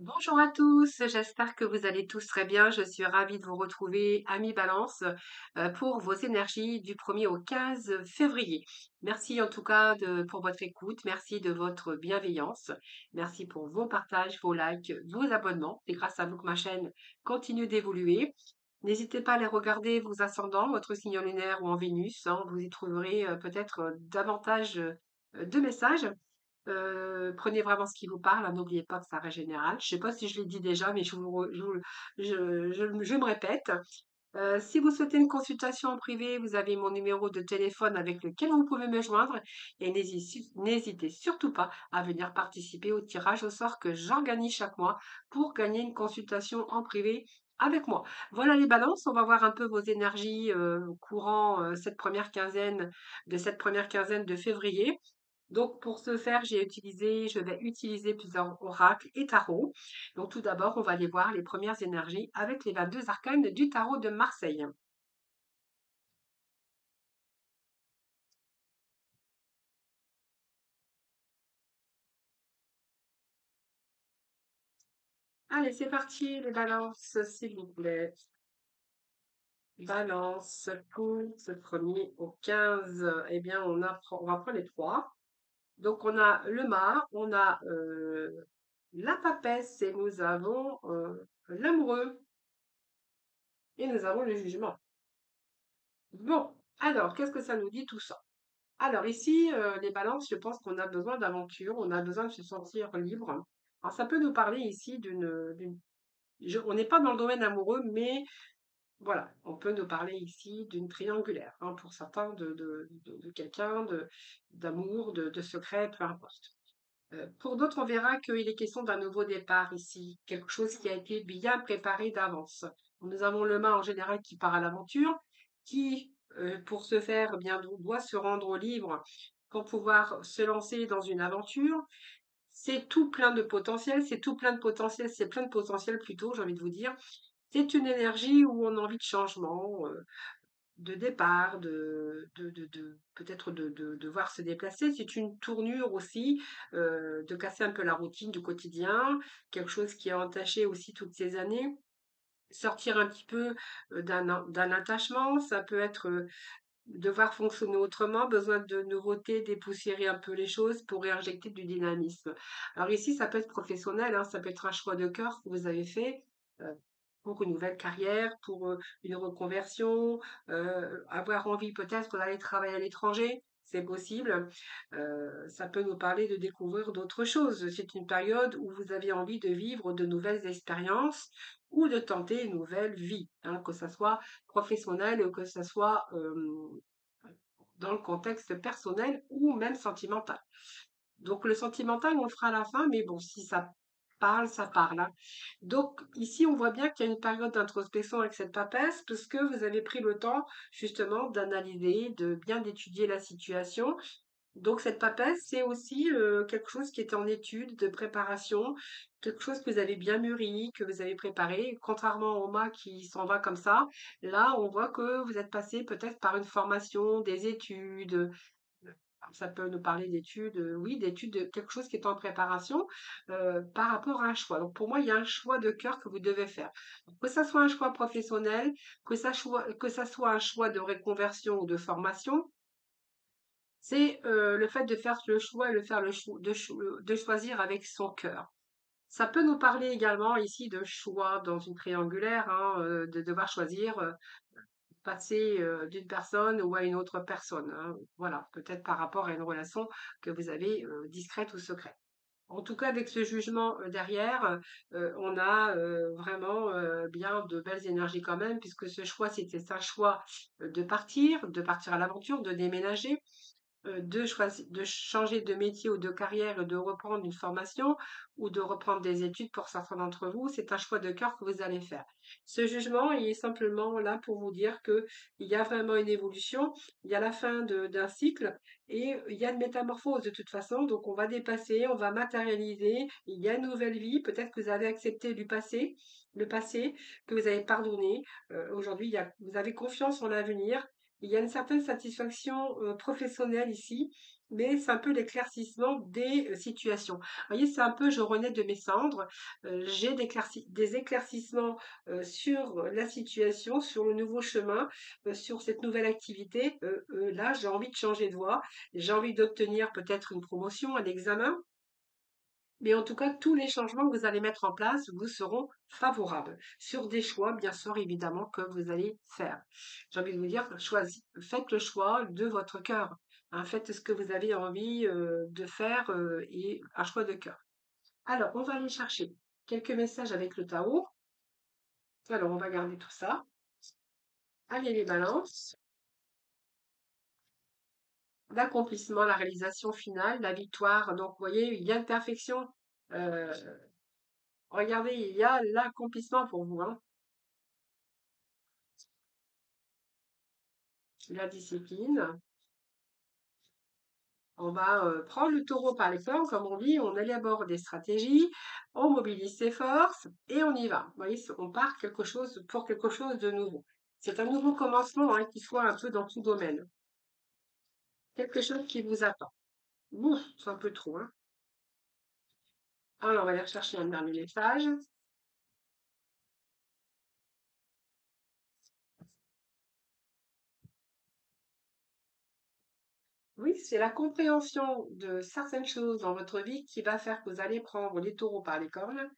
Bonjour à tous, j'espère que vous allez tous très bien. Je suis ravie de vous retrouver, Ami Balance, pour vos énergies du 1er au 15 février. Merci en tout cas pour votre écoute, merci de votre bienveillance, merci pour vos partages, vos likes, vos abonnements. C'est grâce à vous que ma chaîne continue d'évoluer. N'hésitez pas à aller regarder vos ascendants, votre signe en lunaire ou en Vénus, hein. Vous y trouverez peut-être davantage de messages. Prenez vraiment ce qui vous parle, hein, n'oubliez pas que ça reste général. Je sais pas si je l'ai dit déjà, mais je me répète. Si vous souhaitez une consultation en privé, vous avez mon numéro de téléphone avec lequel vous pouvez me joindre et n'hésitez surtout pas à venir participer au tirage au sort que j'organise chaque mois pour gagner une consultation en privé avec moi. Voilà les balances, on va voir un peu vos énergies courant cette première quinzaine de février. Donc, pour ce faire, je vais utiliser plusieurs oracles et tarots. Donc, tout d'abord, on va aller voir les premières énergies avec les 22 arcanes du tarot de Marseille. Allez, c'est parti, les balances, s'il vous plaît. Balance pour ce premier au 15. Eh bien, on va prendre les trois. Donc, on a le mât, on a la papesse et nous avons l'amoureux et nous avons le jugement. Bon, alors, qu'est-ce que ça nous dit tout ça? Alors ici, les balances, je pense qu'on a besoin d'aventure, on a besoin de se sentir libre. Alors ça peut nous parler ici on n'est pas dans le domaine amoureux, mais voilà, on peut nous parler ici d'une triangulaire, hein, pour certains de quelqu'un, d'amour, de secret, peu importe. Pour d'autres, on verra qu'il est question d'un nouveau départ ici, quelque chose qui a été bien préparé d'avance. Nous avons le main en général qui part à l'aventure, qui, pour ce faire, eh bien, doit se rendre libre pour pouvoir se lancer dans une aventure. C'est tout plein de potentiel, c'est plein de potentiel plutôt, j'ai envie de vous dire. C'est une énergie où on a envie de changement, de départ, peut-être de voir se déplacer. C'est une tournure aussi, de casser un peu la routine du quotidien, quelque chose qui a entaché aussi toutes ces années. Sortir un petit peu d'un attachement, ça peut être devoir fonctionner autrement, besoin de nouveautés, dépoussiérer un peu les choses pour réinjecter du dynamisme. Alors ici, ça peut être professionnel, hein, ça peut être un choix de cœur que vous avez fait euh, pour une nouvelle carrière, pour une reconversion, avoir envie peut-être d'aller travailler à l'étranger. C'est possible. Ça peut nous parler de découvrir d'autres choses. C'est une période où vous avez envie de vivre de nouvelles expériences ou de tenter une nouvelle vie, hein, que ce soit professionnel ou que ce soit dans le contexte personnel ou même sentimental. Donc le sentimental, on le fera à la fin, mais bon, si ça parle, ça parle, hein. Donc ici, on voit bien qu'il y a une période d'introspection avec cette papesse, parce que vous avez pris le temps justement d'analyser, de bien d'étudier la situation. Donc cette papesse, c'est aussi quelque chose qui était en étude, de préparation, quelque chose que vous avez bien mûri, que vous avez préparé. Contrairement au mât qui s'en va comme ça, là, on voit que vous êtes passé peut-être par une formation, des études. Ça peut nous parler d'études, oui, d'études, de quelque chose qui est en préparation par rapport à un choix. Donc pour moi, il y a un choix de cœur que vous devez faire. Donc, que ça soit un choix professionnel, que ça soit un choix de reconversion ou de formation, c'est le fait de faire le choix et le faire de choisir avec son cœur. Ça peut nous parler également ici de choix dans une triangulaire, hein, de devoir choisir, passer d'une personne ou à une autre personne, hein. Voilà, peut-être par rapport à une relation que vous avez discrète ou secrète. En tout cas, avec ce jugement derrière, on a vraiment bien de belles énergies quand même, puisque ce choix, c'était un choix de partir à l'aventure, de déménager, de changer de métier ou de carrière et de reprendre une formation ou de reprendre des études pour certains d'entre vous, c'est un choix de cœur que vous allez faire. Ce jugement, il est simplement là pour vous dire que il y a vraiment une évolution, il y a la fin d'un cycle et il y a une métamorphose de toute façon. Donc on va dépasser, on va matérialiser, il y a une nouvelle vie. Peut-être que vous avez accepté le passé, que vous avez pardonné. Aujourd'hui, vous avez confiance en l'avenir. il y a une certaine satisfaction professionnelle ici, mais c'est un peu l'éclaircissement des situations. Vous voyez, c'est un peu je renais de mes cendres, j'ai des éclaircissements sur la situation, sur le nouveau chemin, sur cette nouvelle activité. Là, j'ai envie de changer de voie, j'ai envie d'obtenir peut-être une promotion, un examen. Mais en tout cas, tous les changements que vous allez mettre en place vous seront favorables sur des choix, bien sûr, évidemment, que vous allez faire. J'ai envie de vous dire, faites le choix de votre cœur. Hein, faites ce que vous avez envie de faire et un choix de cœur. Alors, on va aller chercher quelques messages avec le tarot. Alors, on va garder tout ça. Allez, les balances. L'accomplissement, la réalisation finale, la victoire. Donc, vous voyez, il y a une perfection. Euh, Regardez, il y a l'accomplissement pour vous. Hein. La discipline. On va prendre le taureau par les cornes, comme on dit, on élabore des stratégies, on mobilise ses forces et on y va. Vous voyez, on part pour quelque chose de nouveau. C'est un nouveau commencement, hein, qui soit un peu dans tout domaine. Quelque chose qui vous attend. Ouf, c'est un peu trop. Hein. Alors, on va aller rechercher un dernier message. Oui, c'est la compréhension de certaines choses dans votre vie qui va faire que vous allez prendre les taureaux par les cornes,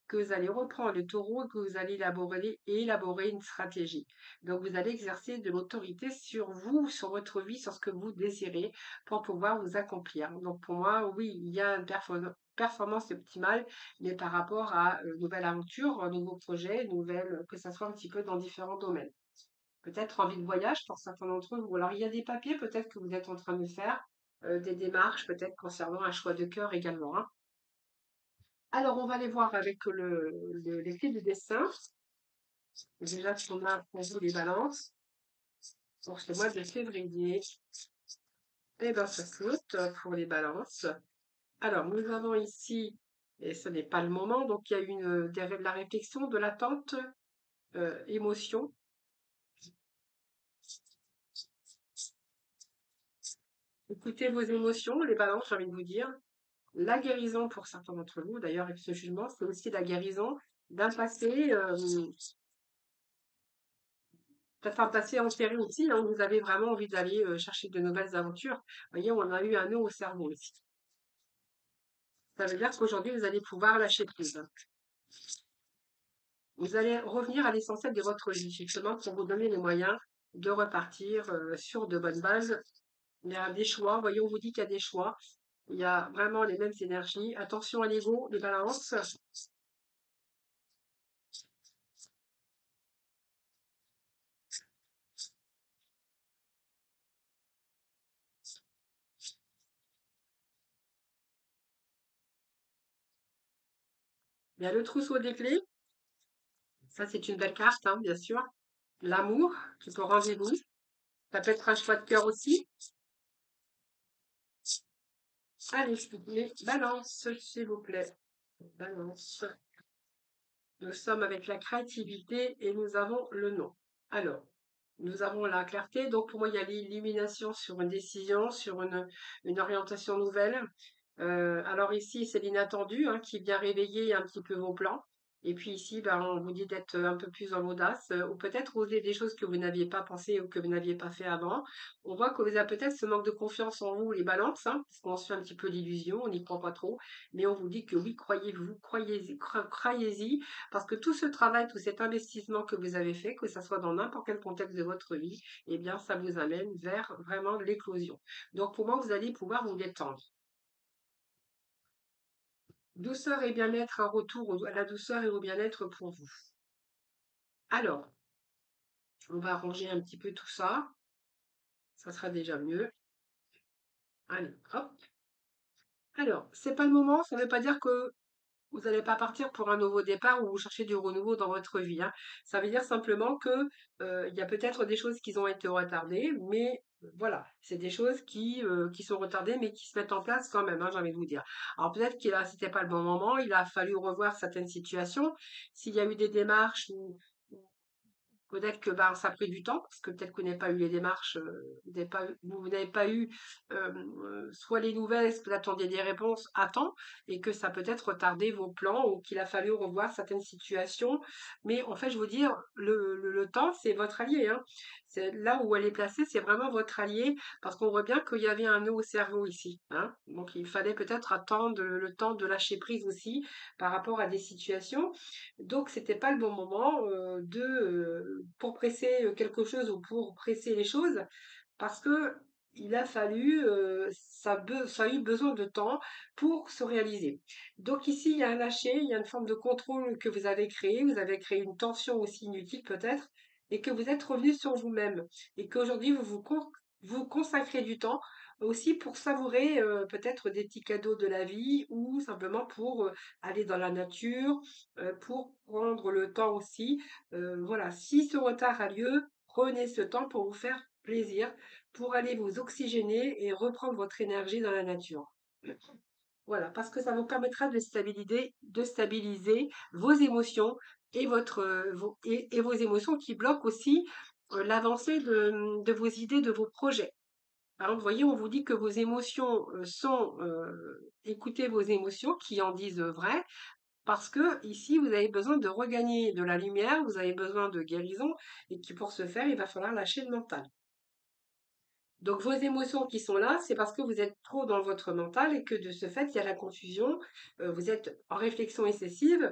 que vous allez reprendre le taureau et que vous allez élaborer une stratégie. Donc, vous allez exercer de l'autorité sur vous, sur votre vie, sur ce que vous désirez pour pouvoir vous accomplir. Donc, pour moi, oui, il y a une performance optimale, mais par rapport à une nouvelle aventure, un nouveau projet, que ça soit un petit peu dans différents domaines. Peut-être envie de voyage pour certains d'entre vous. Alors, il y a des papiers peut-être que vous êtes en train de faire, des démarches peut-être concernant un choix de cœur également. Hein. Alors, on va aller voir avec les clés du dessin. Déjà, si on a pour vous les balances pour ce mois de février. Eh bien, ça saute pour les balances. Alors, nous avons ici, et ce n'est pas le moment, donc il y a de la réflexion, de l'attente, émotion. Écoutez vos émotions, les balances, j'ai envie de vous dire. La guérison pour certains d'entre vous, d'ailleurs, avec ce jugement, c'est aussi la guérison d'un passé, peut-être un passé enterré aussi, hein, où vous avez vraiment envie d'aller chercher de nouvelles aventures. Vous voyez, on a eu un nœud au cerveau aussi. Ça veut dire qu'aujourd'hui, vous allez pouvoir lâcher prise. Vous allez revenir à l'essentiel de votre vie, justement, pour vous donner les moyens de repartir sur de bonnes bases. Il y a des choix, vous voyez, on vous dit qu'il y a des choix. Il y a vraiment les mêmes énergies. Attention à l'ego, les balances. Il y a le trousseau des clés. Ça, c'est une belle carte, hein, bien sûr. L'amour, qui est au rendez-vous. Ça peut être un choix de cœur aussi. Allez, s'il vous plaît, balance, s'il vous plaît. Balance. Nous sommes avec la créativité et nous avons le nom. Alors, nous avons la clarté. Donc, pour moi, il y a l'illumination sur une décision, sur une orientation nouvelle. Alors ici, c'est l'inattendu hein, qui vient réveiller un petit peu vos plans. Et puis ici, ben, on vous dit d'être un peu plus en audace, ou peut-être oser des choses que vous n'aviez pas pensé ou que vous n'aviez pas fait avant. On voit que vous avez peut-être ce manque de confiance en vous, les balances, hein, parce qu'on se fait un petit peu l'illusion, on n'y croit pas trop. Mais on vous dit que oui, croyez-vous, croyez-y, parce que tout ce travail, tout cet investissement que vous avez fait, que ce soit dans n'importe quel contexte de votre vie, eh bien, ça vous amène vers vraiment l'éclosion. Donc, pour moi, vous allez pouvoir vous détendre. Douceur et bien-être, un retour à la douceur et au bien-être pour vous. Alors, on va arranger un petit peu tout ça. Ça sera déjà mieux. Allez, hop. Alors, c'est pas le moment, ça ne veut pas dire que vous n'allez pas partir pour un nouveau départ ou vous cherchez du renouveau dans votre vie. Hein. Ça veut dire simplement que il y a peut-être des choses qui ont été retardées, mais voilà, c'est des choses qui sont retardées, mais qui se mettent en place quand même, hein, j'ai envie de vous dire. Alors peut-être que là, c'était pas le bon moment, il a fallu revoir certaines situations. S'il y a eu des démarches Peut-être que ben, ça a pris du temps, parce que peut-être que vous n'avez pas eu les démarches, vous n'avez pas eu soit les nouvelles, soit vous attendiez des réponses à temps, et que ça a peut-être retardé vos plans, ou qu'il a fallu revoir certaines situations. Mais en fait, je veux dire, le temps, c'est votre allié, hein. C'est là où elle est placée, c'est vraiment votre allié, parce qu'on voit bien qu'il y avait un nœud au cerveau ici, hein. Donc il fallait peut-être attendre le temps de lâcher prise aussi par rapport à des situations. Donc, c'était pas le bon moment pour presser quelque chose ou pour presser les choses, parce que il a fallu, ça a eu besoin de temps pour se réaliser. Donc ici, il y a un lâcher, il y a une forme de contrôle que vous avez créé une tension aussi inutile peut-être, et que vous êtes revenu sur vous-même, et qu'aujourd'hui, vous consacrez du temps aussi pour savourer peut-être des petits cadeaux de la vie, ou simplement pour aller dans la nature, pour prendre le temps aussi. Voilà, si ce retard a lieu, prenez ce temps pour vous faire plaisir, pour aller vous oxygéner et reprendre votre énergie dans la nature. Voilà, parce que ça vous permettra de stabiliser vos émotions et et vos émotions qui bloquent aussi l'avancée de vos idées, de vos projets. Par exemple, vous voyez, on vous dit que vos émotions écoutez vos émotions qui en disent vrai, parce que ici, vous avez besoin de regagner de la lumière, vous avez besoin de guérison, et que pour ce faire, il va falloir lâcher le mental. Donc vos émotions qui sont là, c'est parce que vous êtes trop dans votre mental, et que de ce fait, il y a la confusion, vous êtes en réflexion excessive,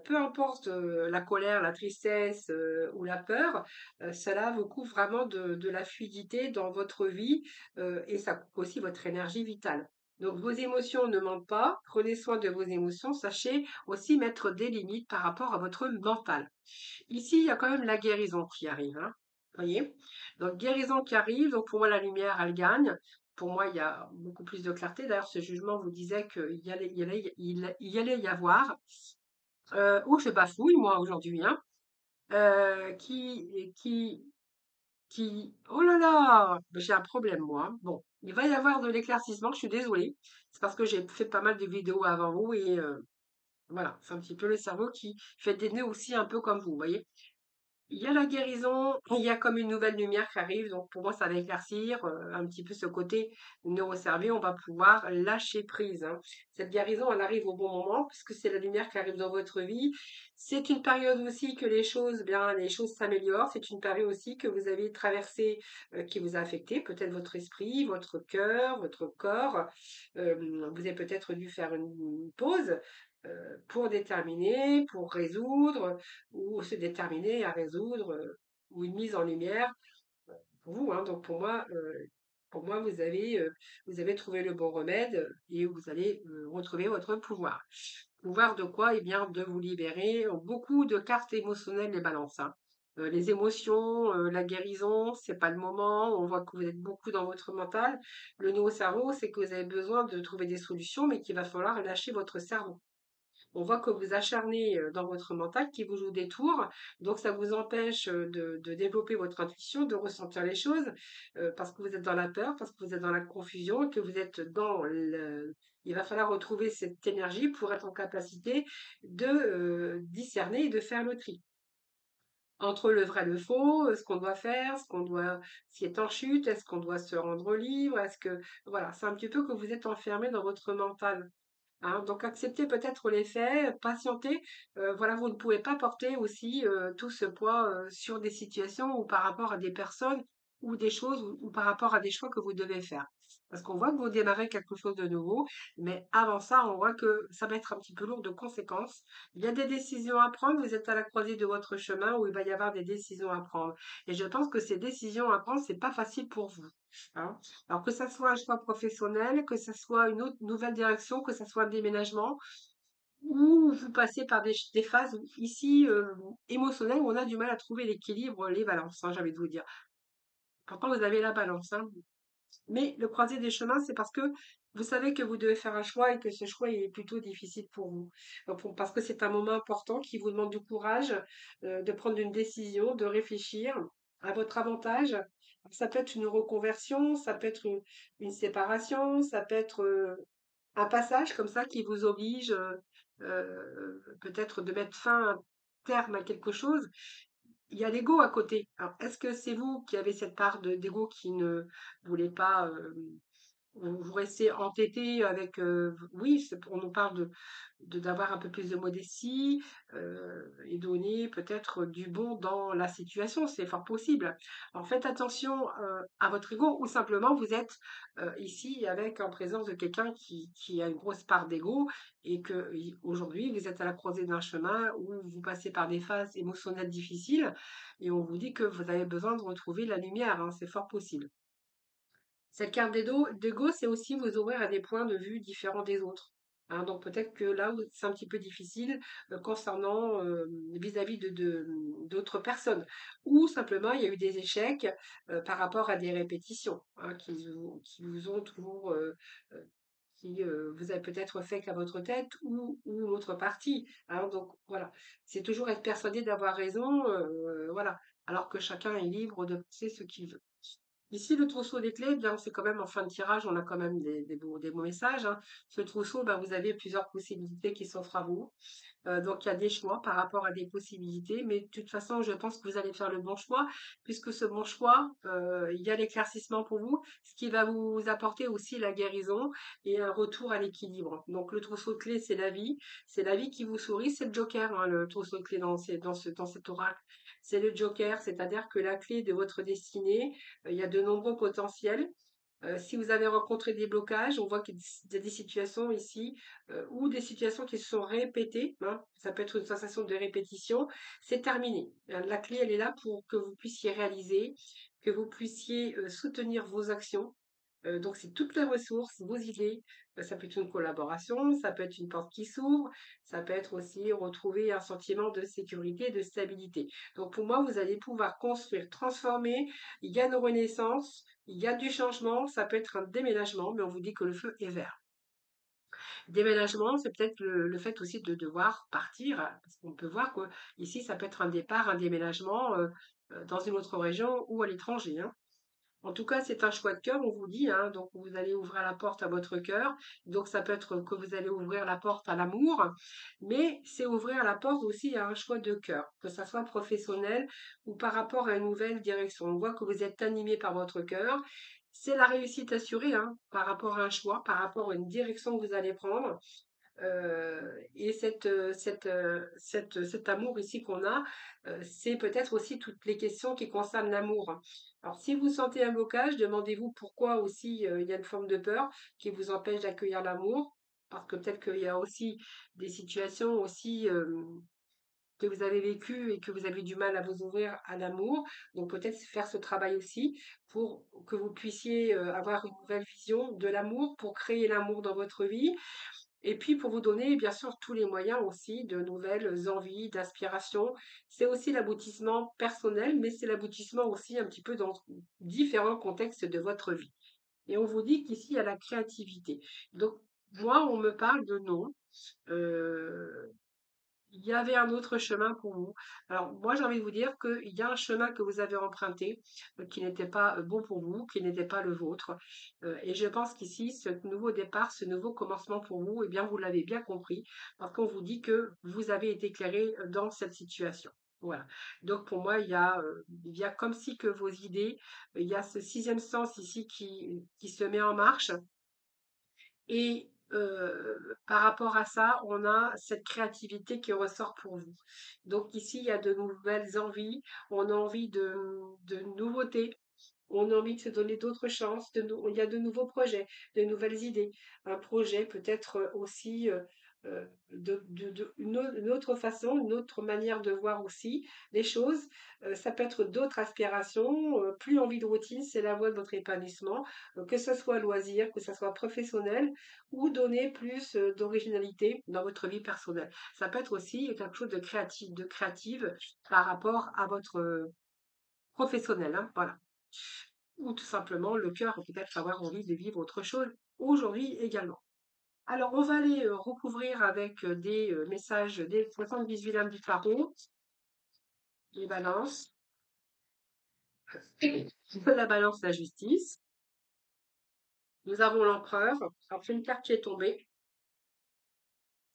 peu importe la colère, la tristesse ou la peur, cela vous coupe vraiment de la fluidité dans votre vie, et ça coupe aussi votre énergie vitale. Donc vos émotions ne mentent pas, prenez soin de vos émotions, sachez aussi mettre des limites par rapport à votre mental. Ici, il y a quand même la guérison qui arrive, hein. Voyez? Donc, guérison qui arrive. Donc, pour moi, la lumière, elle gagne. Pour moi, il y a beaucoup plus de clarté. D'ailleurs, ce jugement vous disait qu'il y allait y avoir. Oh, je bafouille, moi, aujourd'hui, hein. Euh, qui, qui, Oh là là! J'ai un problème, moi, hein. Bon, il va y avoir de l'éclaircissement. Je suis désolée. C'est parce que j'ai fait pas mal de vidéos avant vous, et voilà, c'est un petit peu le cerveau qui fait des nœuds aussi, un peu comme vous, voyez? Il y a la guérison, il y a comme une nouvelle lumière qui arrive, donc pour moi ça va éclaircir un petit peu ce côté neurocerveau, on va pouvoir lâcher prise, hein. Cette guérison, elle arrive au bon moment puisque c'est la lumière qui arrive dans votre vie. C'est une période aussi que les choses s'améliorent. C'est une période aussi que vous avez traversée, qui vous a affecté, peut-être votre esprit, votre cœur, votre corps. Vous avez peut-être dû faire une pause pour déterminer, pour résoudre, ou se déterminer à résoudre, ou une mise en lumière pour vous, hein. Donc pour moi, vous avez trouvé le bon remède, et vous allez retrouver votre pouvoir. Pouvoir de quoi? Eh bien, de vous libérer. Beaucoup de cartes émotionnelles les balances, hein. Les émotions, la guérison, c'est pas le moment. On voit que vous êtes beaucoup dans votre mental. Le nouveau cerveau, c'est que vous avez besoin de trouver des solutions, mais qu'il va falloir lâcher votre cerveau. On voit que vous acharnez dans votre mental, qui vous joue des tours, donc ça vous empêche de développer votre intuition, de ressentir les choses, parce que vous êtes dans la peur, parce que vous êtes dans la confusion, et que vous êtes dans le... Il va falloir retrouver cette énergie pour être en capacité de discerner et de faire le tri entre le vrai et le faux, ce qu'on doit faire, ce qui est en chute, est-ce qu'on doit se rendre libre, est-ce que, voilà, c'est un petit peu que vous êtes enfermé dans votre mental. Hein, donc acceptez peut-être les faits, patientez. Voilà, vous ne pouvez pas porter aussi tout ce poids sur des situations, ou par rapport à des personnes, ou des choses, ou par rapport à des choix que vous devez faire. Parce qu'on voit que vous démarrez quelque chose de nouveau, mais avant ça, on voit que ça va être un petit peu lourd de conséquences. Il y a des décisions à prendre, vous êtes à la croisée de votre chemin, où il va y avoir des décisions à prendre. Et je pense que ces décisions à prendre, c'est pas facile pour vous, hein. Alors que ça soit un choix professionnel, que ça soit une autre nouvelle direction, que ça soit un déménagement, ou vous passez par des phases ici émotionnelles, où on a du mal à trouver l'équilibre, les balances, hein, j'ai envie de vous dire. Pourtant, vous avez la balance, hein. Mais le croisé des chemins, c'est parce que vous savez que vous devez faire un choix, et que ce choix il est plutôt difficile pour vous. Parce que c'est un moment important qui vous demande du courage, de prendre une décision, de réfléchir à votre avantage. Ça peut être une reconversion, ça peut être une séparation, ça peut être un passage comme ça qui vous oblige peut-être de mettre fin, un terme à quelque chose. il y a l'ego à côté. Alors, est-ce que c'est vous qui avez cette part d'ego qui ne voulez pas vous restez entêté avec oui, on nous parle d'avoir un peu plus de modestie et donner peut-être du bon dans la situation, c'est fort possible. Alors faites attention à votre ego ou simplement vous êtes ici avec en présence de quelqu'un qui a une grosse part d'ego et que aujourd'hui vous êtes à la croisée d'un chemin où vous passez par des phases émotionnelles difficiles et on vous dit que vous avez besoin de retrouver la lumière, hein, c'est fort possible. Cette carte d'ego, c'est aussi vous ouvrir à des points de vue différents des autres. Hein, donc peut-être que là, c'est un petit peu difficile concernant vis-à-vis d'autres personnes. Ou simplement, il y a eu des échecs par rapport à des répétitions hein, qui vous ont toujours, euh, qui vous avez peut-être fait qu'à votre tête ou l'autre partie. Hein, donc voilà, c'est toujours être persuadé d'avoir raison, voilà, alors que chacun est libre de penser ce qu'il veut. Ici, le trousseau des clés, bien, c'est quand même en fin de tirage, on a quand même des beaux messages. Hein. Ce trousseau, ben, vous avez plusieurs possibilités qui s'offrent à vous. Donc, il y a des choix par rapport à des possibilités, mais de toute façon, je pense que vous allez faire le bon choix, puisque ce bon choix, il y a l'éclaircissement pour vous, ce qui va vous apporter aussi la guérison et un retour à l'équilibre. Donc, le trousseau de clés, c'est la vie qui vous sourit, c'est le joker, hein, le trousseau de clés dans cet oracle. C'est le joker, c'est-à-dire que la clé de votre destinée, il y a de nombreux potentiels. Si vous avez rencontré des blocages, on voit qu'il y a des situations ici ou des situations qui se sont répétées. Hein, ça peut être une sensation de répétition. C'est terminé. La clé, elle est là pour que vous puissiez réaliser, que vous puissiez soutenir vos actions. Donc, c'est toutes les ressources, vos idées. Ça peut être une collaboration, ça peut être une porte qui s'ouvre, ça peut être aussi retrouver un sentiment de sécurité et de stabilité. Donc, pour moi, vous allez pouvoir construire, transformer. Il y a une renaissance, il y a du changement, ça peut être un déménagement, mais on vous dit que le feu est vert. Déménagement, c'est peut-être le fait aussi de devoir partir, parce qu'on peut voir que ici, ça peut être un départ, un déménagement dans une autre région ou à l'étranger. Hein. En tout cas, c'est un choix de cœur, on vous dit, hein, donc vous allez ouvrir la porte à votre cœur. Donc ça peut être que vous allez ouvrir la porte à l'amour, mais c'est ouvrir la porte aussi à un choix de cœur, que ça soit professionnel ou par rapport à une nouvelle direction. On voit que vous êtes animé par votre cœur. C'est la réussite assurée hein, par rapport à un choix, par rapport à une direction que vous allez prendre. Et cet amour ici qu'on a, c'est peut-être aussi toutes les questions qui concernent l'amour. Alors, si vous sentez un blocage, demandez-vous pourquoi aussi il y a une forme de peur qui vous empêche d'accueillir l'amour. Parce que peut-être qu'il y a aussi des situations aussi que vous avez vécues et que vous avez du mal à vous ouvrir à l'amour. Donc peut-être faire ce travail aussi pour que vous puissiez avoir une nouvelle vision de l'amour, pour créer l'amour dans votre vie et puis pour vous donner bien sûr tous les moyens aussi de nouvelles envies, d'aspiration. C'est aussi l'aboutissement personnel, mais c'est l'aboutissement aussi un petit peu dans différents contextes de votre vie. Et on vous dit qu'ici, il y a la créativité. Donc, moi, on me parle de non. Euh, il y avait un autre chemin pour vous. Alors, moi, j'ai envie de vous dire qu'il y a un chemin que vous avez emprunté qui n'était pas bon pour vous, qui n'était pas le vôtre. Et je pense qu'ici, ce nouveau départ, ce nouveau commencement pour vous, eh bien, vous l'avez bien compris, parce qu'on vous dit que vous avez été éclairé dans cette situation. Voilà. Donc, pour moi, il y a comme si que vos idées, il y a ce sixième sens ici qui se met en marche et par rapport à ça, on a cette créativité qui ressort pour vous. Donc ici, il y a de nouvelles envies, on a envie de nouveautés, on a envie de se donner d'autres chances, il y a de nouveaux projets, de nouvelles idées. Un projet peut-être aussi une autre façon, une autre manière de voir aussi les choses. Ça peut être d'autres aspirations, plus envie de routine, c'est la voie de votre épanouissement, que ce soit loisir, que ce soit professionnel, ou donner plus d'originalité dans votre vie personnelle. Ça peut être aussi quelque chose de créative par rapport à votre professionnel, hein, voilà. Ou tout simplement le cœur peut-être avoir envie de vivre autre chose aujourd'hui également. Alors, on va aller recouvrir avec des messages des 78 lames du tarot, les balances, la balance, la justice. Nous avons l'empereur. Alors, c'est une carte qui est tombée.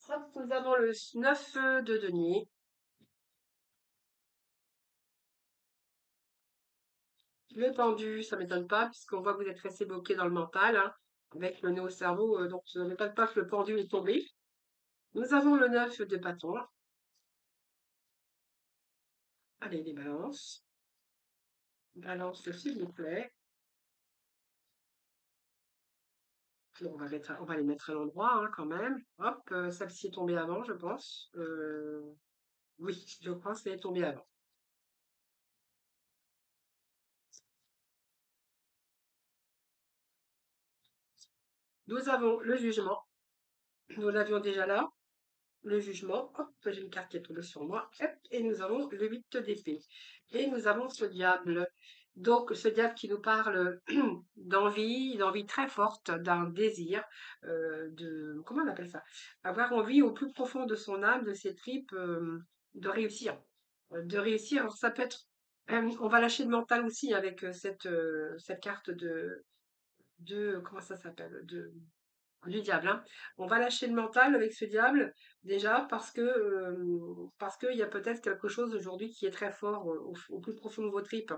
Hop, nous avons le 9 de denier. Le pendu, ça m'étonne pas, puisqu'on voit que vous êtes resté bloqué dans le mental, hein, avec le nez au cerveau, donc ça ne m'étonne pas que le pendu est tombé. Nous avons le 9 de bâton. Allez, les balances. Balance, s'il vous plaît. On va les mettre à l'endroit, hein, quand même. Hop, celle-ci est tombée avant, je pense. Oui, je pense qu'elle est tombée avant. Nous avons le jugement. Nous l'avions déjà là. Le jugement. Hop, j'ai une carte qui est tombée sur moi. Hop, et nous avons le 8 d'épée. Et nous avons ce diable. Donc, ce diable qui nous parle d'envie très forte, d'un désir, comment on appelle ça? Avoir envie au plus profond de son âme, de ses tripes, de réussir. De réussir. Alors, ça peut être, on va lâcher le mental aussi avec cette carte comment ça s'appelle? Du diable, hein. On va lâcher le mental avec ce diable, déjà parce qu'il y a peut-être quelque chose aujourd'hui qui est très fort au plus profond de vos tripes.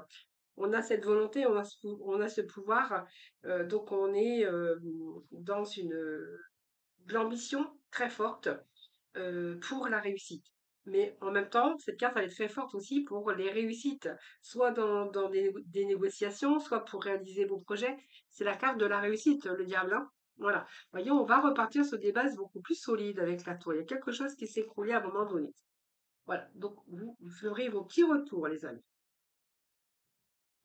On a cette volonté, on a ce pouvoir, donc on est dans de l'ambition très forte pour la réussite. Mais en même temps, cette carte, elle est très forte aussi pour les réussites, soit dans des négociations, soit pour réaliser vos projets. C'est la carte de la réussite, le diable, hein. Voilà. Voyons, on va repartir sur des bases beaucoup plus solides avec la toile. Il y a quelque chose qui s'est écroulé à un moment donné. Voilà. Donc, vous ferez vos petits retours, les amis.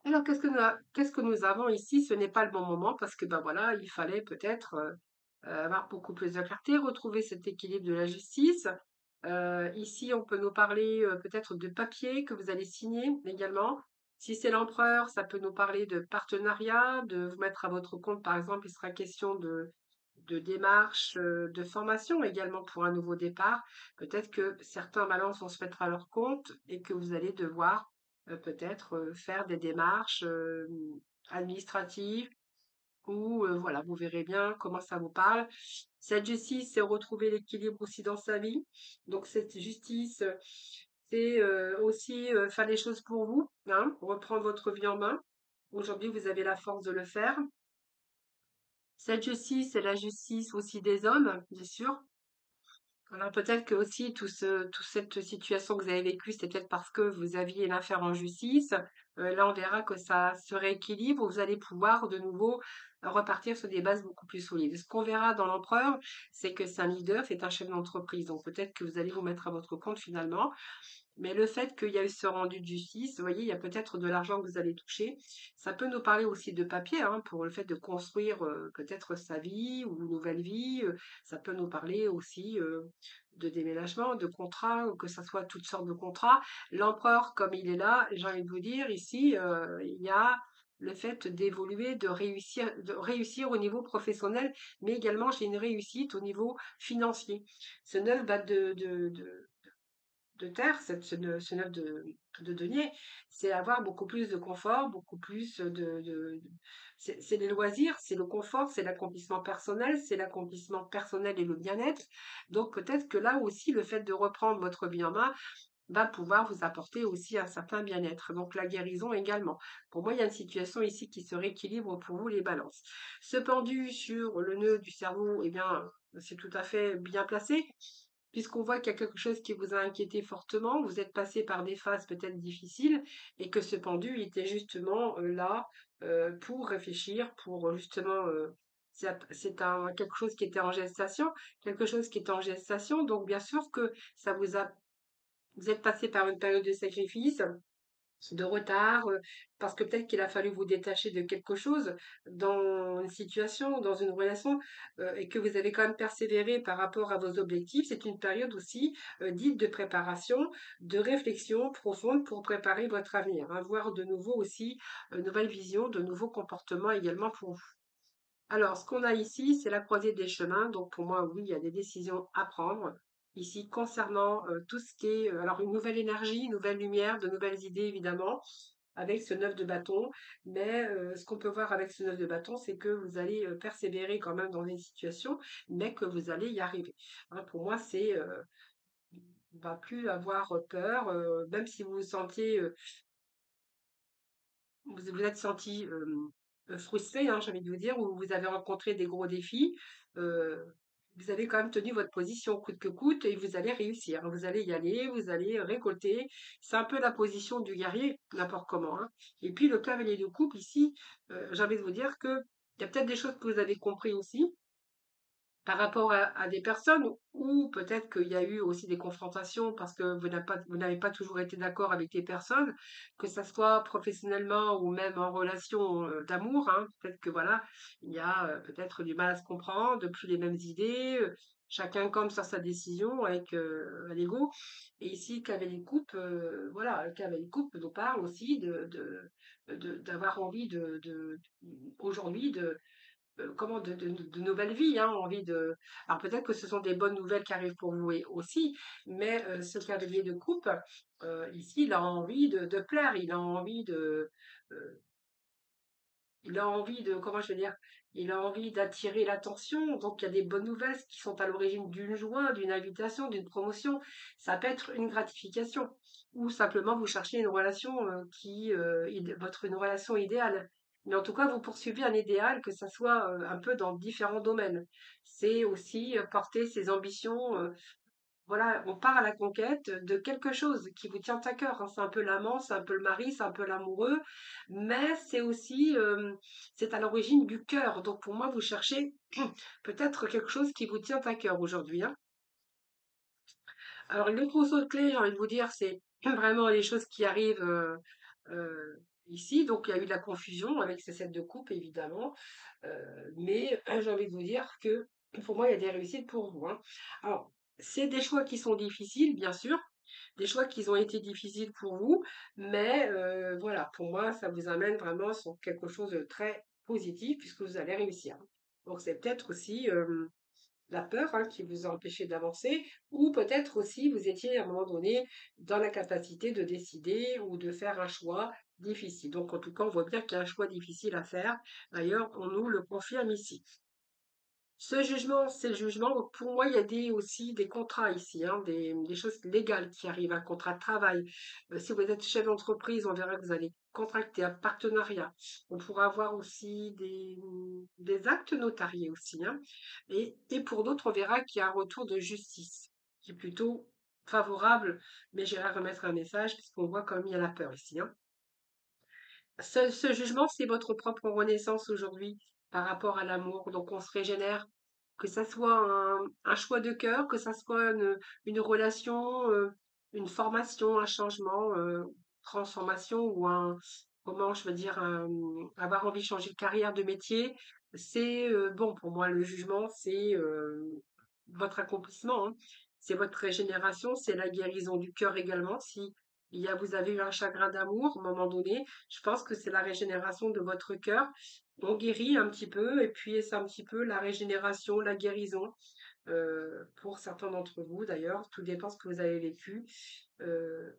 Alors, qu'est-ce que nous avons ici? Ce n'est pas le bon moment parce que, ben voilà, il fallait peut-être avoir beaucoup plus de clarté, retrouver cet équilibre de la justice. Ici, on peut nous parler peut-être de papier que vous allez signer également. Si c'est l'empereur, ça peut nous parler de partenariat, de vous mettre à votre compte, par exemple, il sera question de démarches, de formation également pour un nouveau départ. Peut-être que certains balances vont se mettre à leur compte et que vous allez devoir peut-être faire des démarches administratives ou voilà, vous verrez bien comment ça vous parle. Cette justice, c'est retrouver l'équilibre aussi dans sa vie. Donc cette justice, c'est aussi faire les choses pour vous, hein, reprendre votre vie en main. Aujourd'hui, vous avez la force de le faire. Cette justice, c'est la justice aussi des hommes, bien sûr. Alors peut-être que aussi toute cette situation que vous avez vécue, c'est peut-être parce que vous aviez l'affaire en justice. Là, on verra que ça se rééquilibre. Vous allez pouvoir de nouveau repartir sur des bases beaucoup plus solides. Ce qu'on verra dans l'empereur, c'est que c'est un leader, c'est un chef d'entreprise. Donc peut-être que vous allez vous mettre à votre compte finalement. Mais le fait qu'il y a eu ce rendu de justice, vous voyez, il y a peut-être de l'argent que vous allez toucher. Ça peut nous parler aussi de papier, hein, pour le fait de construire peut-être sa vie ou une nouvelle vie. Ça peut nous parler aussi de déménagement, de contrats, ou que ça soit toutes sortes de contrats. L'empereur, comme il est là, j'ai envie de vous dire, ici, il y a le fait d'évoluer, de réussir au niveau professionnel, mais également j'ai une réussite au niveau financier. Ce neuf bat de terre, ce neuf de denier, c'est avoir beaucoup plus de confort, beaucoup plus c'est les loisirs, c'est le confort, c'est l'accomplissement personnel et le bien-être. Donc peut-être que là aussi, le fait de reprendre votre vie en main va pouvoir vous apporter aussi un certain bien-être. Donc la guérison également. Pour moi, il y a une situation ici qui se rééquilibre pour vous les balances. Ce pendu sur le nœud du cerveau, eh bien, c'est tout à fait bien placé puisqu'on voit qu'il y a quelque chose qui vous a inquiété fortement, vous êtes passé par des phases peut-être difficiles et que ce pendu il était justement là pour réfléchir, pour justement quelque chose qui était en gestation, quelque chose qui est en gestation. Donc bien sûr que ça vous êtes passé par une période de sacrifice, de retard, parce que peut-être qu'il a fallu vous détacher de quelque chose dans une situation, dans une relation, et que vous avez quand même persévéré par rapport à vos objectifs. C'est une période aussi, dite de préparation, de réflexion profonde pour préparer votre avenir, hein, voir de nouveau aussi, nouvelles visions, de nouveaux comportements également pour vous. Alors, ce qu'on a ici, c'est la croisée des chemins. Donc, pour moi, oui, il y a des décisions à prendre ici concernant tout ce qui est, alors, une nouvelle énergie, une nouvelle lumière, de nouvelles idées, évidemment, avec ce neuf de bâton. Mais ce qu'on peut voir avec ce neuf de bâton, c'est que vous allez persévérer quand même dans une situation, mais que vous allez y arriver. Hein, pour moi, c'est on va plus avoir peur, même si vous vous sentiez vous êtes senti frustré, hein, j'ai envie de vous dire, ou vous avez rencontré des gros défis, euh, vous avez quand même tenu votre position coûte que coûte et vous allez réussir. Vous allez y aller, vous allez récolter. C'est un peu la position du guerrier, n'importe comment, hein. Et puis le cavalier de coupe ici, j'ai envie de vous dire que il y a peut-être des choses que vous avez compris aussi par rapport à des personnes ou peut-être qu'il y a eu aussi des confrontations parce que vous n'avez pas toujours été d'accord avec les personnes, que ça soit professionnellement ou même en relation d'amour, hein. Peut-être que voilà, il y a peut-être du mal à se comprendre, plus les mêmes idées, chacun comme sur sa décision avec l'ego. Et ici, le cavalier de coupe, voilà, le cavalier de coupe nous parle aussi d'avoir envie aujourd'hui comment de nouvelles vies, hein, envie de. Alors peut-être que ce sont des bonnes nouvelles qui arrivent pour vous aussi, mais ce cavalier de coupe, ici, il a envie de plaire, euh, il a envie de, comment je veux dire, il a envie d'attirer l'attention. Donc il y a des bonnes nouvelles qui sont à l'origine d'une joie, d'une invitation, d'une promotion. Ça peut être une gratification ou simplement vous cherchez une relation une relation idéale. Mais en tout cas, vous poursuivez un idéal, que ça soit un peu dans différents domaines. C'est aussi porter ses ambitions voilà, on part à la conquête de quelque chose qui vous tient à cœur, hein. C'est un peu l'amant, c'est un peu le mari, c'est un peu l'amoureux, mais c'est aussi, c'est à l'origine du cœur. Donc pour moi, vous cherchez peut-être quelque chose qui vous tient à cœur aujourd'hui, hein. Alors le trousseau de clés, j'ai envie de vous dire, c'est vraiment les choses qui arrivent ici. Donc il y a eu de la confusion avec ces sets de coupe, évidemment, mais j'ai envie de vous dire que pour moi, il y a des réussites pour vous, hein. Alors, c'est des choix qui sont difficiles, bien sûr, des choix qui ont été difficiles pour vous, mais voilà, pour moi, ça vous amène vraiment sur quelque chose de très positif puisque vous allez réussir. Donc c'est peut-être aussi la peur hein, qui vous a empêché d'avancer, ou peut-être aussi vous étiez à un moment donné dans la capacité de décider ou de faire un choix difficile. Donc en tout cas, on voit bien qu'il y a un choix difficile à faire. D'ailleurs, on nous le confirme ici. Ce jugement, c'est le jugement. Donc, pour moi, il y a aussi des contrats ici, hein, des choses légales qui arrivent, un contrat de travail. Si vous êtes chef d'entreprise, on verra que vous allez contracter un partenariat. On pourra avoir aussi des actes notariés aussi, hein. Et pour d'autres, on verra qu'il y a un retour de justice qui est plutôt favorable, mais j'irai remettre un message puisqu'on voit comme il y a la peur ici, hein. Ce jugement, c'est votre propre renaissance aujourd'hui par rapport à l'amour. Donc, on se régénère, que ça soit un choix de cœur, que ça soit une relation, une formation, un changement, transformation ou comment je veux dire, avoir envie de changer de carrière, de métier. C'est bon pour moi, le jugement, c'est votre accomplissement, hein. C'est votre régénération, c'est la guérison du cœur également. Si vous avez eu un chagrin d'amour à un moment donné, je pense que c'est la régénération de votre cœur. On guérit un petit peu et puis c'est un petit peu la régénération, la guérison pour certains d'entre vous d'ailleurs. Tout dépend ce que vous avez vécu. Euh,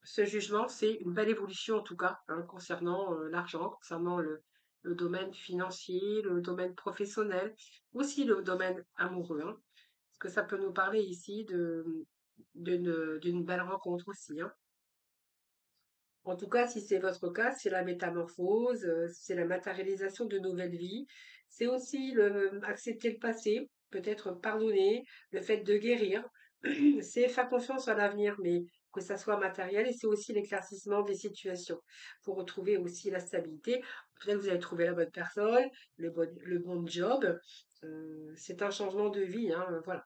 Ce jugement, c'est une belle évolution en tout cas hein, concernant l'argent, concernant le domaine financier, le domaine professionnel, aussi le domaine amoureux, hein. Parce que ça peut nous parler ici d'une belle rencontre aussi, hein. En tout cas, si c'est votre cas, c'est la métamorphose, c'est la matérialisation de nouvelles vies. C'est aussi accepter le passé, peut-être pardonner, le fait de guérir. C'est faire confiance à l'avenir, mais que ça soit matériel, et c'est aussi l'éclaircissement des situations pour retrouver aussi la stabilité. Peut-être que vous avez trouvé la bonne personne, le bon job. C'est un changement de vie, hein, voilà.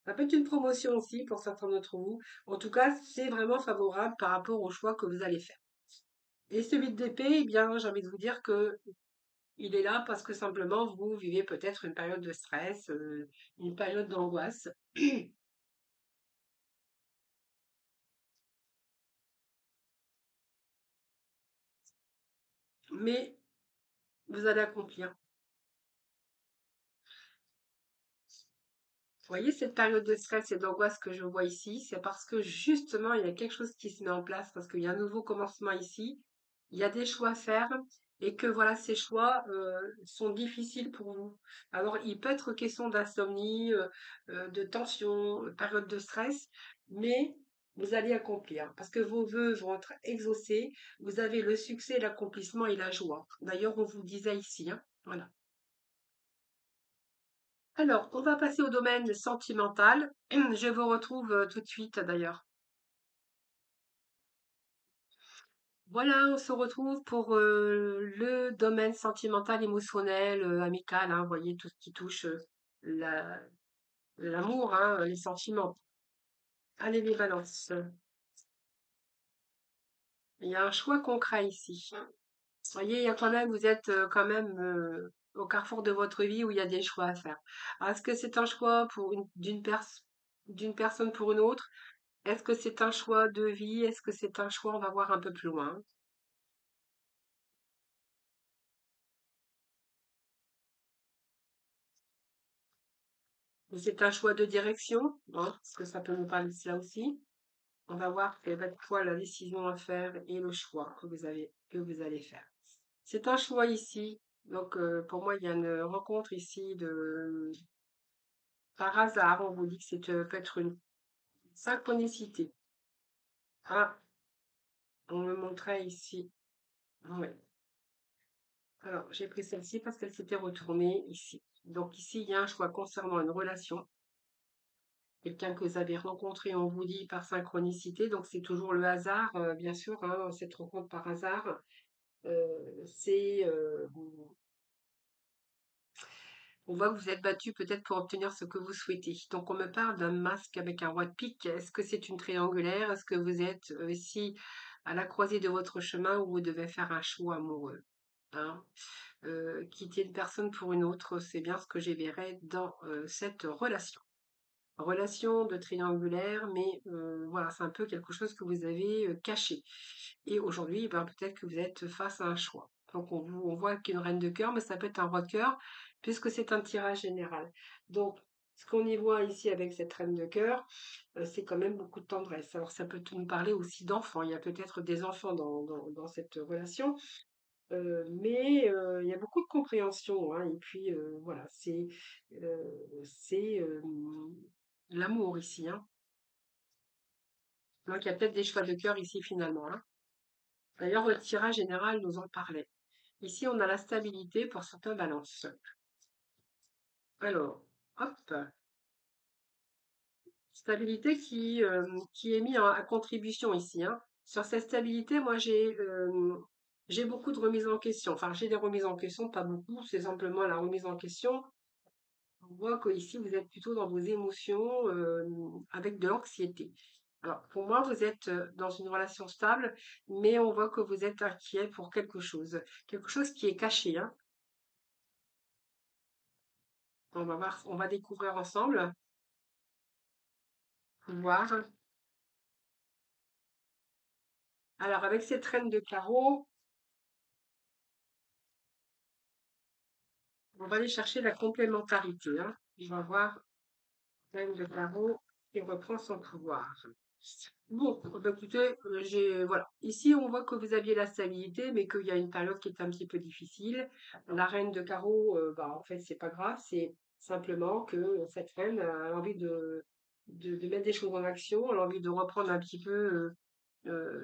Ça peut être une promotion aussi pour certains d'entre vous. En tout cas, c'est vraiment favorable par rapport au choix que vous allez faire. Et ce 8 d'épée, eh bien, j'ai envie de vous dire que il est là parce que simplement vous vivez peut-être une période de stress, une période d'angoisse, mais vous allez accomplir. Vous voyez cette période de stress et d'angoisse que je vois ici, c'est parce que justement il y a quelque chose qui se met en place, parce qu'il y a un nouveau commencement ici, il y a des choix à faire et que voilà, ces choix sont difficiles pour vous. Alors il peut être question d'insomnie, de tension, période de stress, mais vous allez accomplir, parce que vos vœux vont être exaucés, vous avez le succès, l'accomplissement et la joie. D'ailleurs, on vous le disait ici, hein. Voilà. Alors, on va passer au domaine sentimental. Je vous retrouve tout de suite d'ailleurs. Voilà, on se retrouve pour le domaine sentimental, émotionnel, amical, hein, vous voyez, tout ce qui touche la- l'amour, hein, les sentiments. Allez, les balances. Il y a un choix concret ici. Vous voyez, il y a quand même, vous êtes quand même au carrefour de votre vie où il y a des choix à faire. Alors, est-ce que c'est un choix pour d'une personne pour une autre? Est-ce que c'est un choix de vie? Est-ce que c'est un choix, on va voir un peu plus loin. C'est un choix de direction, hein, parce que ça peut nous parler de cela aussi. On va voir quelle va être quoi la décision à faire et le choix que vous allez faire. C'est un choix ici. Donc, pour moi, il y a une rencontre ici de par hasard. On vous dit que c'est peut être une synchronicité. Ah, on me montrait ici. Oui. Alors, j'ai pris celle-ci parce qu'elle s'était retournée ici. Donc ici, il y a un choix concernant une relation. Quelqu'un que vous avez rencontré, on vous dit, par synchronicité. Donc c'est toujours le hasard, bien sûr, hein, cette rencontre par hasard. C'est, on voit que vous êtes battu peut-être pour obtenir ce que vous souhaitez. Donc on me parle d'un masque avec un roi de pique. Est-ce que c'est une triangulaire? Est-ce que vous êtes ici à la croisée de votre chemin où vous devez faire un choix amoureux? Hein? Quitter une personne pour une autre, c'est bien ce que j'ai verrai dans cette relation. Relation de triangulaire, mais voilà, c'est un peu quelque chose que vous avez caché. Et aujourd'hui, ben, peut-être que vous êtes face à un choix. Donc on voit qu'une reine de cœur, mais ça peut être un roi de cœur, puisque c'est un tirage général. Donc, ce qu'on y voit ici avec cette reine de cœur, c'est quand même beaucoup de tendresse. Alors ça peut nous parler aussi d'enfants. Il y a peut-être des enfants dans cette relation, mais il y a beaucoup de compréhension, hein, et puis voilà, c'est l'amour ici, hein. Donc il y a peut-être des choix de cœur ici finalement, hein. D'ailleurs, le tirage général nous en parlait. Ici, on a la stabilité pour certains balances. Alors, hop, stabilité qui est mise à contribution ici, hein. Sur cette stabilité, moi j'ai beaucoup de remises en question. Enfin, j'ai des remises en question, pas beaucoup, c'est simplement la remise en question. On voit qu'ici, vous êtes plutôt dans vos émotions, avec de l'anxiété. Alors, pour moi, vous êtes dans une relation stable, mais on voit que vous êtes inquiet pour quelque chose qui est caché, hein. On va voir, on va découvrir ensemble, voir. Alors, avec cette reine de carreau, on va aller chercher la complémentarité, hein. On va voir reine de carreau qui reprend son pouvoir. Bon, bah, écoutez, voilà. Ici, on voit que vous aviez la stabilité, mais qu'il y a une période qui est un petit peu difficile. La reine de carreau, bah, en fait, c'est pas grave, c'est simplement que cette reine a envie de mettre des choses en action, elle a envie de reprendre un petit peu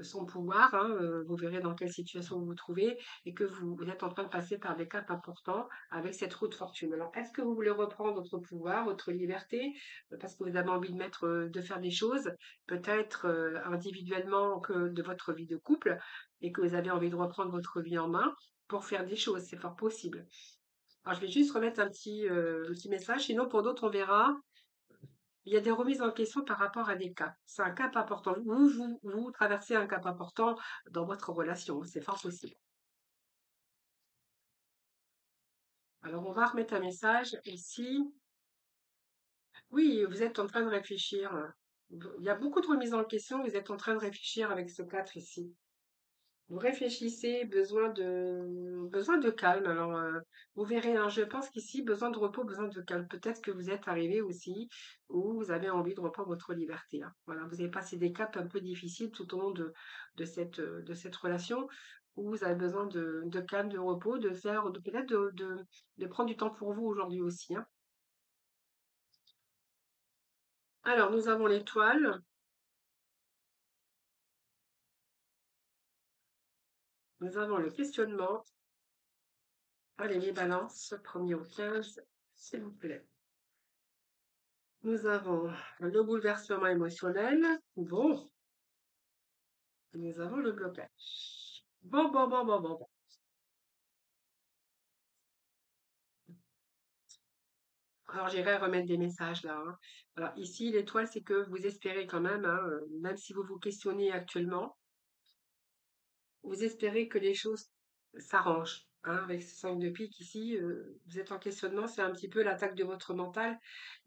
son pouvoir, hein, vous verrez dans quelle situation vous vous trouvez et que vous êtes en train de passer par des caps importants avec cette roue de fortune. Alors, est-ce que vous voulez reprendre votre pouvoir, votre liberté, parce que vous avez envie de de faire des choses, peut-être individuellement que de votre vie de couple, et que vous avez envie de reprendre votre vie en main pour faire des choses, c'est fort possible. Alors, je vais juste remettre un petit message, sinon pour d'autres, on verra il y a des remises en question par rapport à des caps. C'est un cap important. Vous traversez un cap important dans votre relation. C'est fort possible. Alors, on va remettre un message ici. Oui, vous êtes en train de réfléchir. Il y a beaucoup de remises en question. Vous êtes en train de réfléchir avec ce 4 ici. Vous réfléchissez, besoin de calme. Alors, vous verrez, hein, je pense qu'ici, besoin de repos, besoin de calme. Peut-être que vous êtes arrivé aussi où vous avez envie de reprendre votre liberté, hein. Voilà, vous avez passé des caps un peu difficiles tout au long de cette relation où vous avez besoin de calme, de repos, peut-être de prendre du temps pour vous aujourd'hui aussi, hein. Alors, nous avons l'étoile. Nous avons le questionnement. Allez, les balances, premier au 15, s'il vous plaît. Nous avons le bouleversement émotionnel. Bon, nous avons le blocage. Bon. Alors, j'irai remettre des messages là, hein. Alors, ici, l'étoile, c'est que vous espérez quand même, hein, même si vous vous questionnez actuellement, vous espérez que les choses s'arrangent, hein, avec ce 5 de pique ici, vous êtes en questionnement, c'est un petit peu l'attaque de votre mental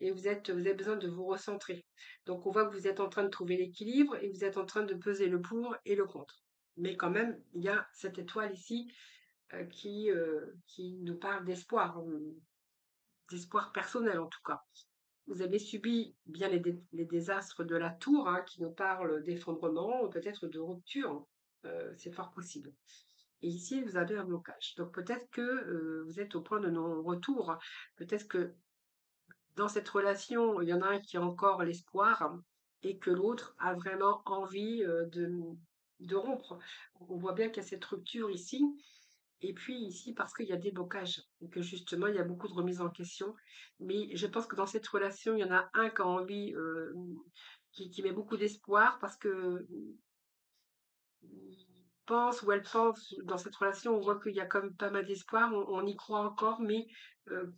et vous avez besoin de vous recentrer. Donc, on voit que vous êtes en train de trouver l'équilibre et vous êtes en train de peser le pour et le contre. Mais quand même, il y a cette étoile ici qui nous parle d'espoir, d'espoir personnel en tout cas. Vous avez subi bien les désastres de la tour, hein, qui nous parlent d'effondrement, peut-être de rupture. C'est fort possible. Et ici, vous avez un blocage. Donc peut-être que vous êtes au point de non-retour. Peut-être que dans cette relation, il y en a un qui a encore l'espoir et que l'autre a vraiment envie de rompre. On voit bien qu'il y a cette rupture ici. Et puis ici, parce qu'il y a des blocages, et que justement, il y a beaucoup de remises en question. Mais je pense que dans cette relation, il y en a un qui a envie, qui met beaucoup d'espoir, parce que il pense ou elle pense dans cette relation, on voit qu'il y a quand même pas mal d'espoir, on y croit encore, mais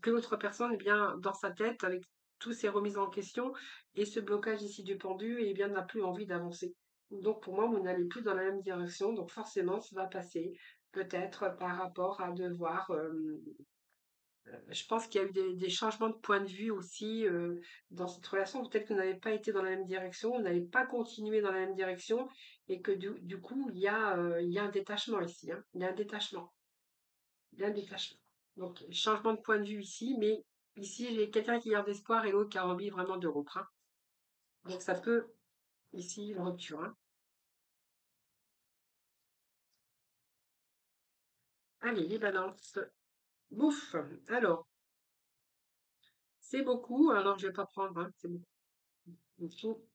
que l'autre personne, eh bien, dans sa tête, avec tous ces remises en question et ce blocage ici du pendu, eh bien, n'a plus envie d'avancer. Donc pour moi, vous n'allez plus dans la même direction, donc forcément, ça va passer peut-être par rapport à devoir je pense qu'il y a eu des changements de point de vue aussi dans cette relation. Peut-être que vous n'avez pas été dans la même direction, vous n'avez pas continué dans la même direction, et que du coup, il y a un détachement ici, hein. Il y a un détachement. Il y a un détachement. Donc, changement de point de vue ici, mais ici, j'ai quelqu'un qui garde espoir et l'autre qui a envie vraiment de rompre, hein. Donc, ça peut, ici, une rupture, hein. Allez, les balances. Bouf. Alors, c'est beaucoup. Alors, je vais pas prendre, hein, c'est beaucoup.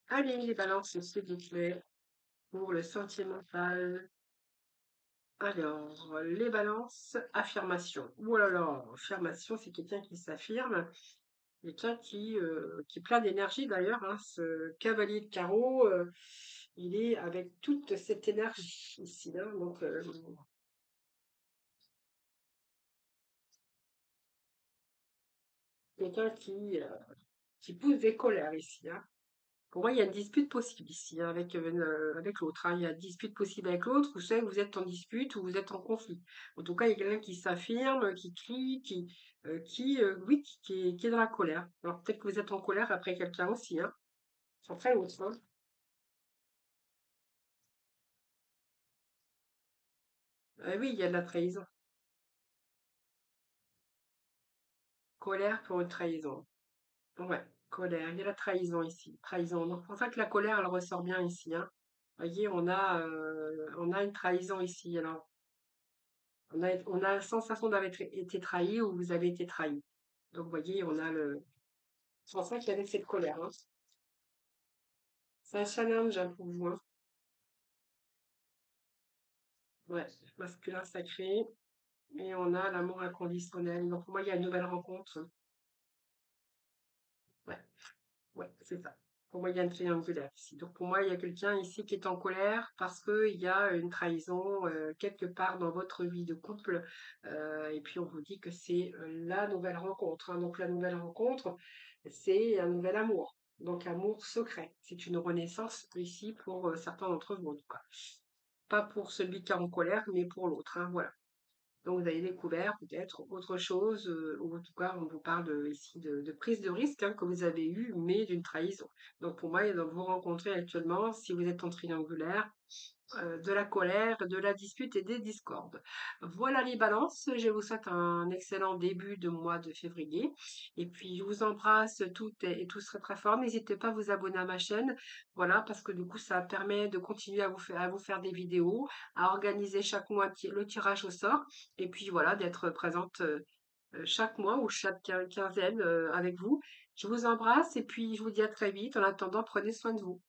Allez, les balances, s'il vous plaît. Pour le sentimental. Alors, les balances, affirmation. Oh là là, affirmation, c'est quelqu'un qui s'affirme, quelqu'un qui est plein d'énergie d'ailleurs, hein. Ce cavalier de carreau, il est avec toute cette énergie ici, hein. Donc, quelqu'un qui pousse des colères ici, hein. Pour moi, il y a une dispute possible ici, hein, avec l'autre, hein. Il y a une dispute possible avec l'autre, ou c'est que vous êtes en dispute ou vous êtes en conflit. En tout cas, il y a quelqu'un qui s'affirme, qui crie, oui, qui est dans la colère. Alors peut-être que vous êtes en colère après quelqu'un aussi, hein. Après l'autre, hein. Oui, il y a de la trahison. Colère pour une trahison. Ouais, colère. Il y a la trahison ici. Trahison. Donc, c'est pour ça que la colère, elle ressort bien ici, hein. Vous voyez, on a une trahison ici. Alors, on a la sensation d'avoir été trahi ou vous avez été trahi. Donc, vous voyez, on a le. C'est pour ça qu'il y avait cette colère, hein. C'est un challenge, hein, pour vous, hein. Ouais, masculin sacré. Et on a l'amour inconditionnel. Donc, pour moi, il y a une nouvelle rencontre. Ouais, ouais, c'est ça. Pour moi, il y a une triangulaire ici. Donc, pour moi, il y a quelqu'un ici qui est en colère parce qu'il y a une trahison quelque part dans votre vie de couple. Et puis, on vous dit que c'est la nouvelle rencontre, hein. Donc, la nouvelle rencontre, c'est un nouvel amour. Donc, amour secret. C'est une renaissance ici pour certains d'entre vous, en tout cas. Pas pour celui qui est en colère, mais pour l'autre, hein, voilà. Donc vous avez découvert peut-être autre chose, ou en tout cas on vous parle ici de prise de risque, hein, que vous avez eue, mais d'une trahison. Donc pour moi, donc, vous rencontrez actuellement, si vous êtes en triangulaire, de la colère, de la dispute et des discordes. Voilà les balances. Je vous souhaite un excellent début de mois de février. Et puis, je vous embrasse toutes et tous très très fort. N'hésitez pas à vous abonner à ma chaîne. Voilà, parce que du coup, ça permet de continuer à vous faire des vidéos, à organiser chaque mois le tirage au sort. Et puis voilà, d'être présente chaque mois ou chaque quinzaine avec vous. Je vous embrasse et puis je vous dis à très vite. En attendant, prenez soin de vous.